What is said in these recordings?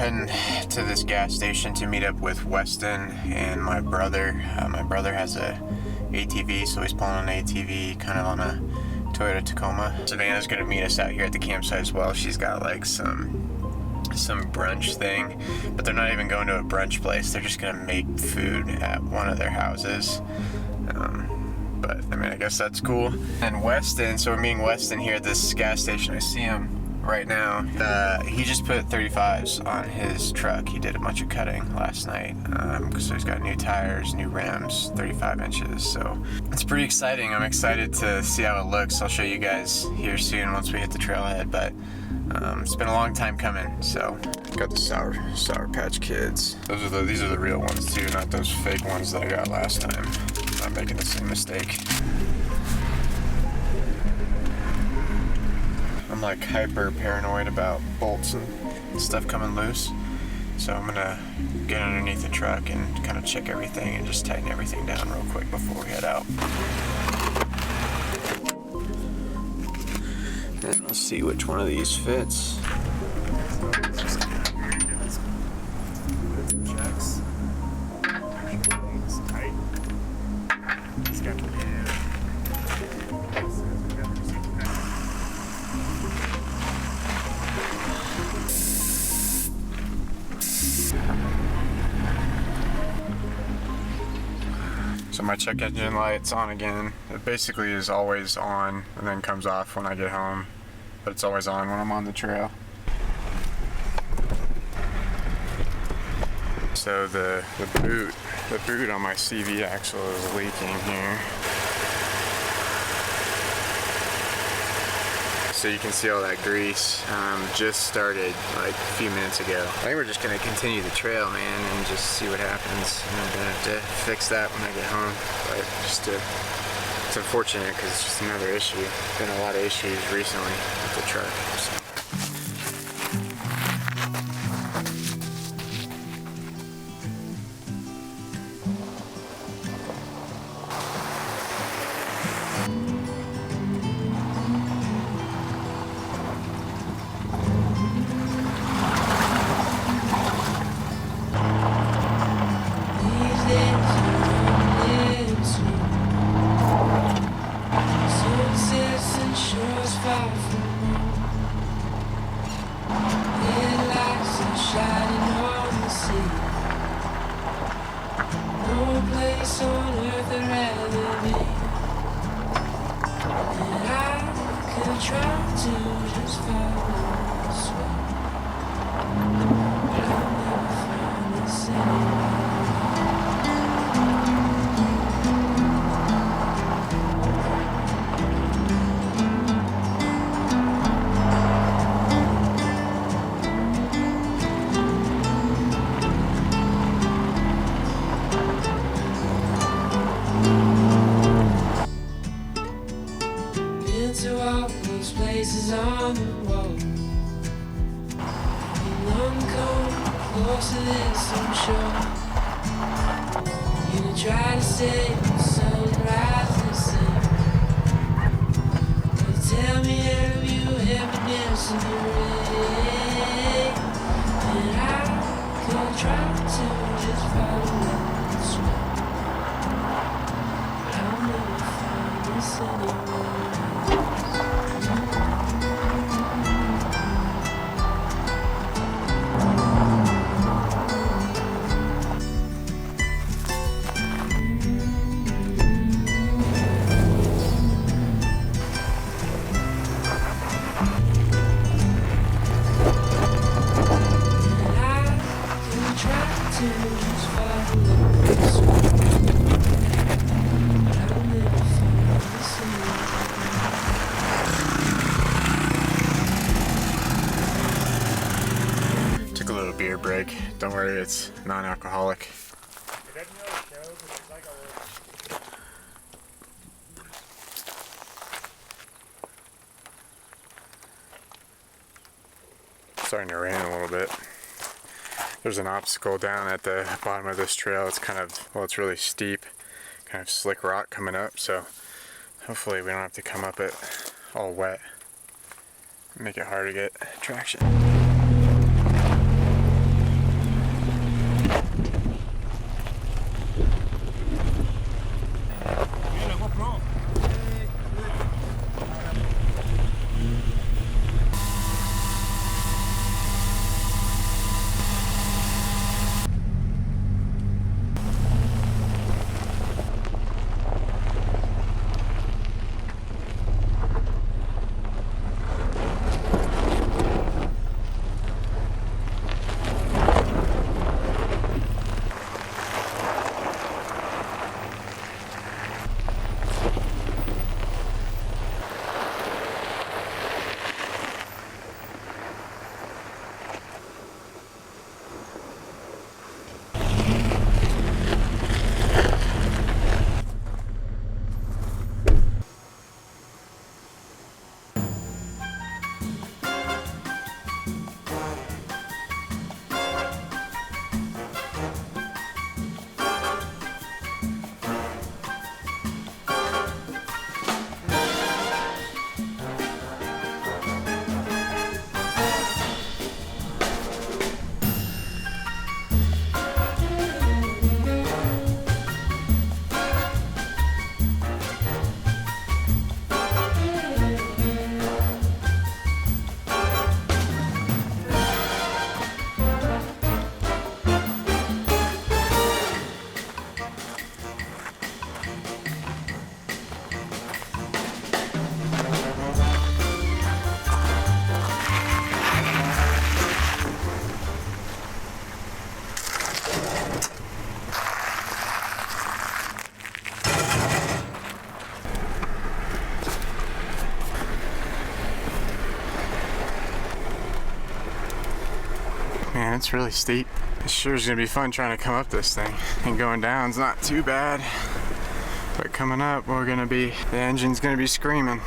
heading to this gas station to meet up with Weston and my brother. My brother has a ATV, so he's pulling an ATV kind of on a Toyota Tacoma. Savannah's gonna meet us out here at the campsite as well. She's got like some brunch thing, but they're not even going to a brunch place. They're just gonna make food at one of their houses. But I mean, I guess that's cool. And Weston, so we're meeting Weston here at this gas station. I see him right now. He just put 35s on his truck. He did a bunch of cutting last night, so he's got new tires, new rims, 35 inches. So it's pretty exciting. I'm excited to see how it looks. I'll show you guys here soon once we hit the trailhead, but it's been a long time coming. So got the Sour Patch Kids. These are the real ones too, not those fake ones that I got last time. I'm making the same mistake. I'm like hyper paranoid about bolts and stuff coming loose, so I'm gonna get underneath the truck and kind of check everything and just tighten everything down real quick before we head out. And let's see which one of these fits. So my check engine light's on again. It basically is always on and then comes off when I get home, but it's always on when I'm on the trail. So the boot on my CV axle is leaking here. So you can see all that grease just started like a few minutes ago. I think we're just gonna continue the trail, man, and just see what happens. And I'm gonna have to fix that when I get home. But it's unfortunate because it's just another issue. Been a lot of issues recently with the truck. So. On the wall, and I'm coming close to this, I'm sure. You're gonna try to say the sunrise and sing. But tell me, have you ever danced in the rain? And I could try to just follow the sweat, but I'll never find this anywhere. Took a little beer break. Don't worry, it's non-alcoholic. Starting to rain a little bit. There's an obstacle down at the bottom of this trail. It's kind of, well, it's really steep, kind of slick rock coming up, so hopefully we don't have to come up it all wet. Make it hard to get traction. Man, it's really steep. It sure is gonna be fun trying to come up this thing. And going down's not too bad. But coming up, the engine's gonna be screaming.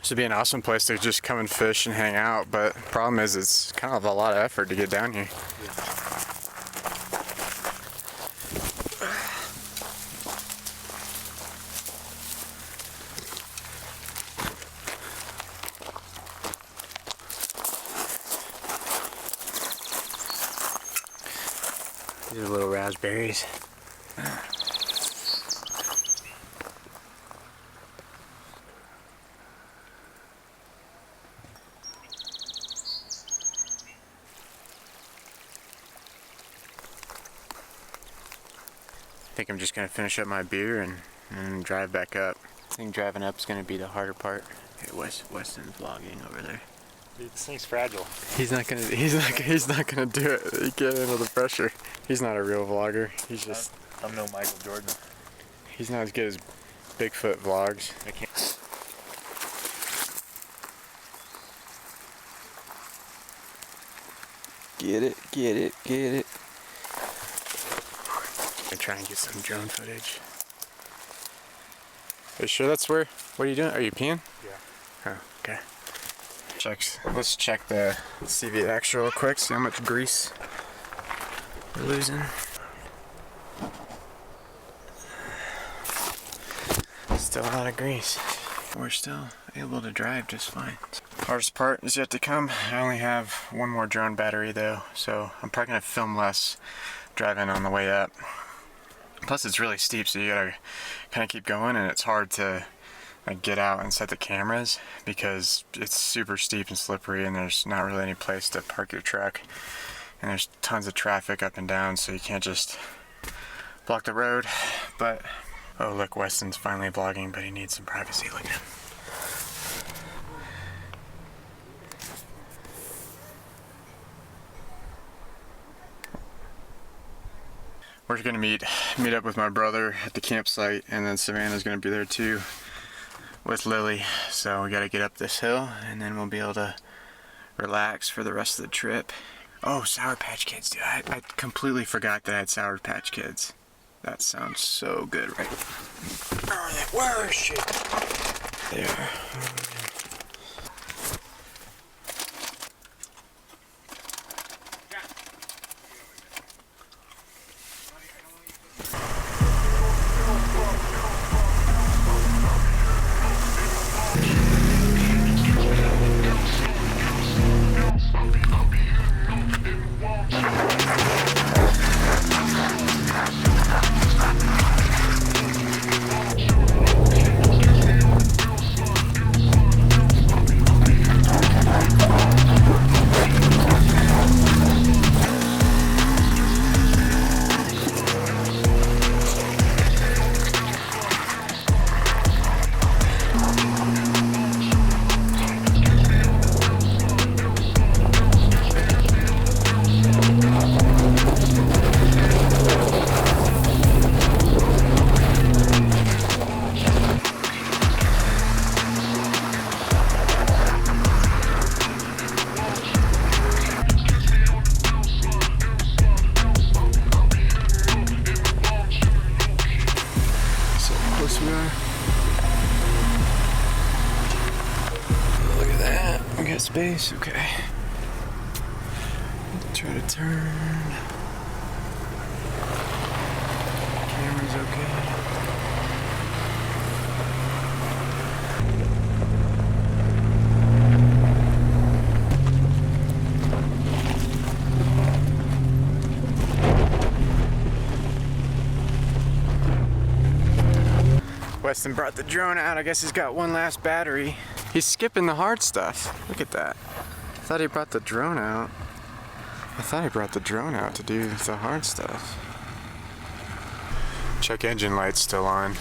This would be an awesome place to just come and fish and hang out, but the problem is it's kind of a lot of effort to get down here. These are little raspberries. I think I'm just gonna finish up my beer and drive back up. I think driving up is gonna be the harder part. Hey, Weston's vlogging over there. Dude, this thing's fragile. He's not gonna do it. He can't handle the pressure. He's not a real vlogger. He's just. I'm no Michael Jordan. He's not as good as Bigfoot vlogs. I can't. Get it, get it, get it. I try and get some drone footage. Are you sure that's where? What are you doing? Are you peeing? Yeah. Oh, okay. Let's check the CV Extra real quick. See how much grease we're losing. Still a lot of grease. We're still able to drive just fine. Hardest part is yet to come. I only have one more drone battery though, so I'm probably gonna film less driving on the way up. Plus it's really steep, so you gotta kind of keep going, and it's hard to like get out and set the cameras because it's super steep and slippery, and there's not really any place to park your truck, and there's tons of traffic up and down, so you can't just block the road. But oh look, Weston's finally vlogging, but he needs some privacy. Look at him. We're gonna meet up with my brother at the campsite, and then Savannah's gonna be there too with Lily. So we gotta get up this hill, and then we'll be able to relax for the rest of the trip. Oh, Sour Patch Kids, dude! I completely forgot that I had Sour Patch Kids. That sounds so good, right? Where is she? There. Space, okay. Try to turn. Camera's okay. Weston brought the drone out. I guess he's got one last battery. He's skipping the hard stuff. Look at that. I thought he brought the drone out. To do the hard stuff. Check engine light's still on.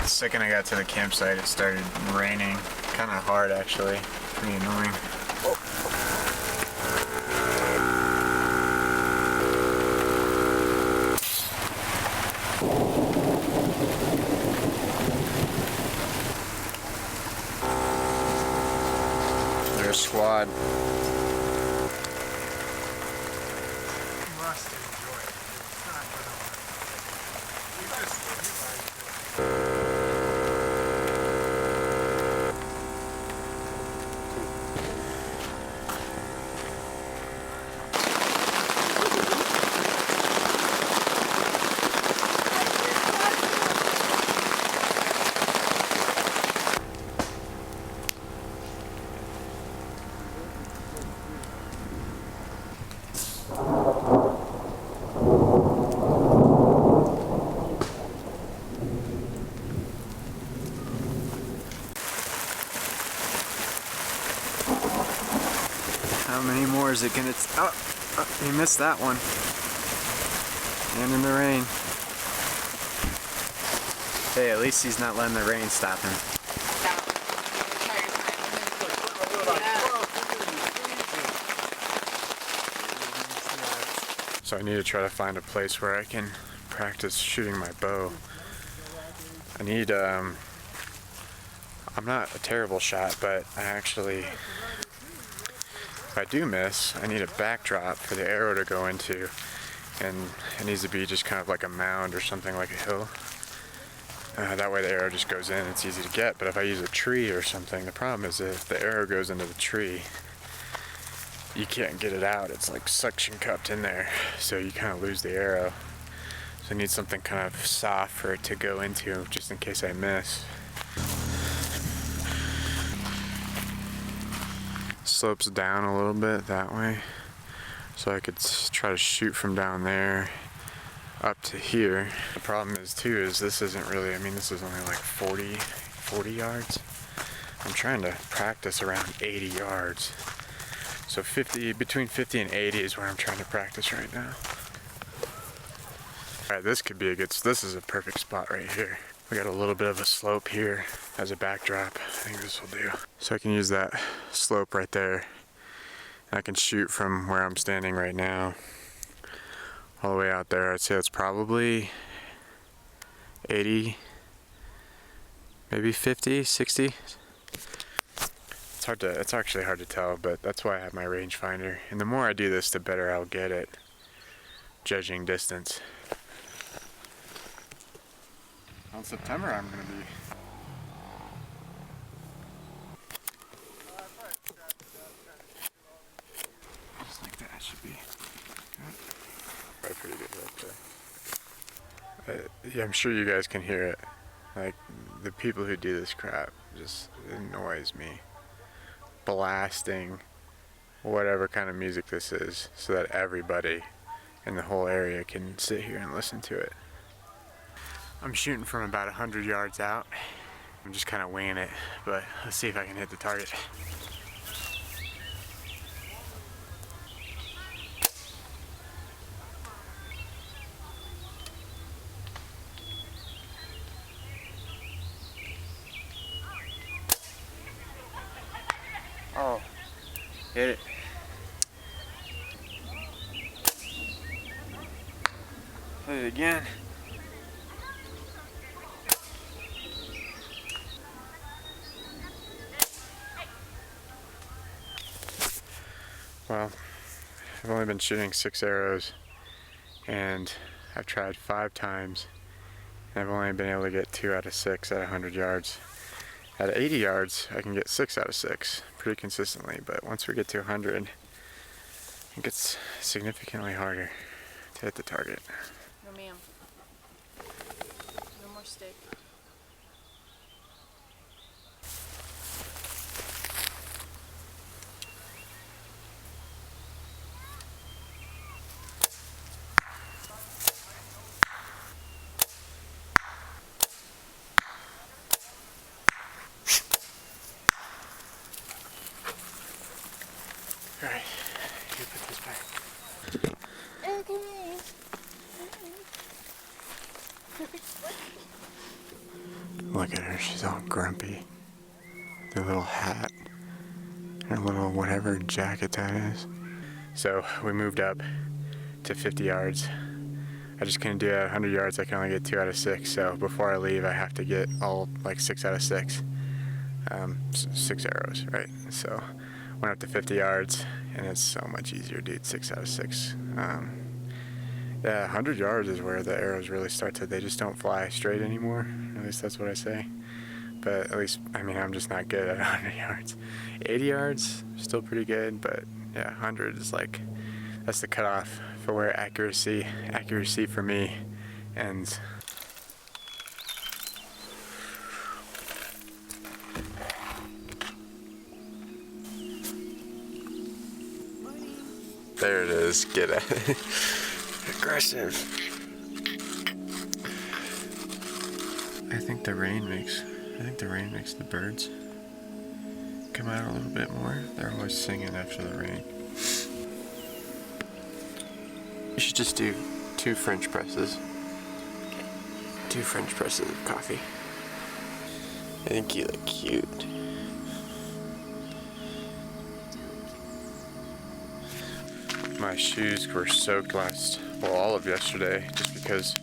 The second I got to the campsite, it started raining. Kind of hard, actually. Pretty annoying. Squad. How many more is it gonna? Oh, he missed that one. And in the rain. Hey, at least he's not letting the rain stop him. So I need to try to find a place where I can practice shooting my bow. I need, I'm not a terrible shot, but I actually, if I do miss, I need a backdrop for the arrow to go into, and it needs to be just kind of like a mound or something, like a hill. That way the arrow just goes in, it's easy to get. But if I use a tree or something, the problem is if the arrow goes into the tree, you can't get it out. It's like suction cupped in there, so you kind of lose the arrow. So I need something kind of soft for it to go into, just in case I miss. slopes down a little bit that way, so I could try to shoot from down there up to here. The problem is too is this isn't really, I mean this is only like 40 yards. I'm trying to practice around 80 yards. So between 50 and 80 is where I'm trying to practice right now. Alright, this could be a good, this is a perfect spot right here. We got a little bit of a slope here as a backdrop. I think this will do. So I can use that slope right there. And I can shoot from where I'm standing right now all the way out there. I'd say it's probably 80, maybe 50, 60. It's actually hard to tell, but that's why I have my rangefinder. And the more I do this, the better I'll get at judging distance. In September, I'm gonna be. Just like that should be good. Probably pretty good right there. Yeah, I'm sure you guys can hear it. Like, the people who do this crap just annoys me. Blasting whatever kind of music this is so that everybody in the whole area can sit here and listen to it. I'm shooting from about 100 yards out. I'm just kind of winging it, but let's see if I can hit the target. Oh, hit it. Hit it again. Well, I've only been shooting 6 arrows, and I've tried 5 times, and I've only been able to get 2 out of 6 at 100 yards. At 80 yards, I can get 6 out of 6 pretty consistently, but once we get to 100, it gets significantly harder to hit the target. No ma'am. No more steak. Alright, you put this back. Okay. Look at her, she's all grumpy. The little hat, her little whatever jacket that is. So we moved up to 50 yards. I just couldn't do it at 100 yards, I can only get 2 out of 6. So before I leave, I have to get all like 6 out of 6. 6 arrows, right? So went up to 50 yards, and it's so much easier, dude. 6 out of 6. Yeah, 100 yards is where the arrows really start to, they just don't fly straight anymore. At least that's what I say. But at least, I mean, I'm just not good at 100 yards. 80 yards, still pretty good, but yeah, 100 is like, that's the cutoff for where accuracy for me ends. There it is, get at it. Aggressive. I think the rain makes the birds come out a little bit more. They're always singing after the rain. You should just do 2 French presses. 2 French presses of coffee. I think you look cute. My shoes were soaked all of yesterday, just because.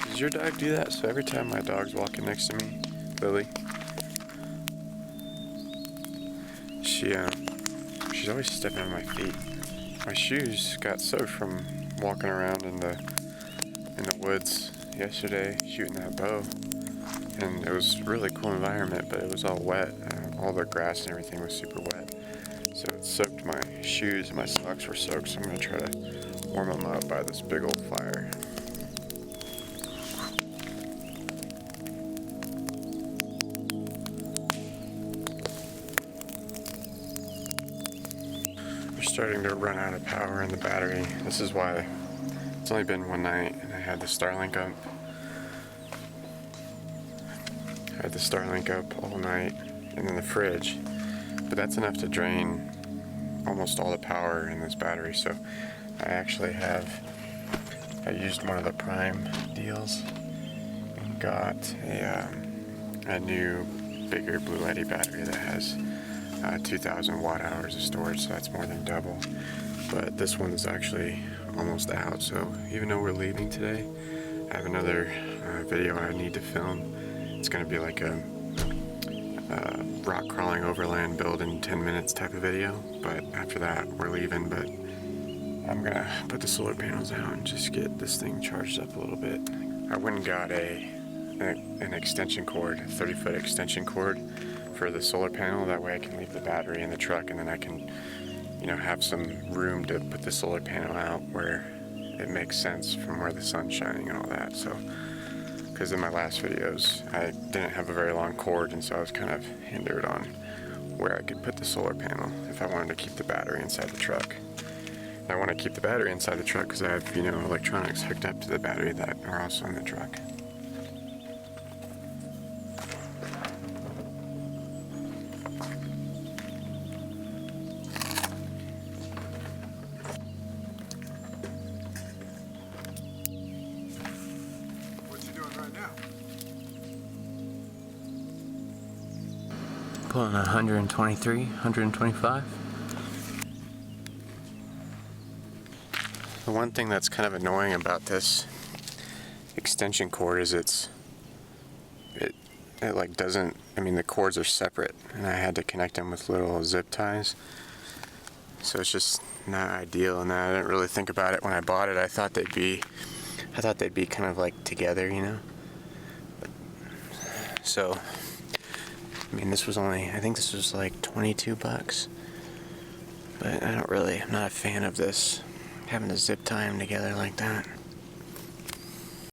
Does your dog do that? So every time my dog's walking next to me, Lily, she's always stepping on my feet. My shoes got soaked from walking around in the woods yesterday shooting that bow, and it was a really cool environment, but it was all wet. All the grass and everything was super wet. So it soaked my shoes, and my socks were soaked, so I'm going to try to warm them up by this big old fire. starting to run out of power in the battery. This is why it's only been one night and I had the Starlink up. I had the Starlink up all night and then the fridge, but that's enough to drain almost all the power in this battery. So I used one of the Prime deals and got a new bigger Blue Eddy battery that has 2,000 watt hours of storage, so that's more than double. But this one's actually almost out, so even though we're leaving today, I have another video I need to film. It's going to be like a rock crawling overland build in 10 minutes type of video, but after that we're leaving. But I'm going to put the solar panels out and just get this thing charged up a little bit. I went and got an extension cord, a 30-foot extension cord for the solar panel. That way I can leave the battery in the truck and then I can, have some room to put the solar panel out where it makes sense from where the sun's shining and all that. So, because in my last videos I didn't have a very long cord, and so I was kind of hindered on where I could put the solar panel if I wanted to keep the battery inside the truck. And I want to keep the battery inside the truck because I have, electronics hooked up to the battery that are also in the truck. Pulling 123, 125. The one thing that's kind of annoying about this extension cord is it like doesn't, the cords are separate and I had to connect them with little zip ties. So it's just not ideal, and I didn't really think about it when I bought it. I thought they'd be kind of like together, So I think this was like 22 bucks. But I'm not a fan of this, having to zip tie them together like that.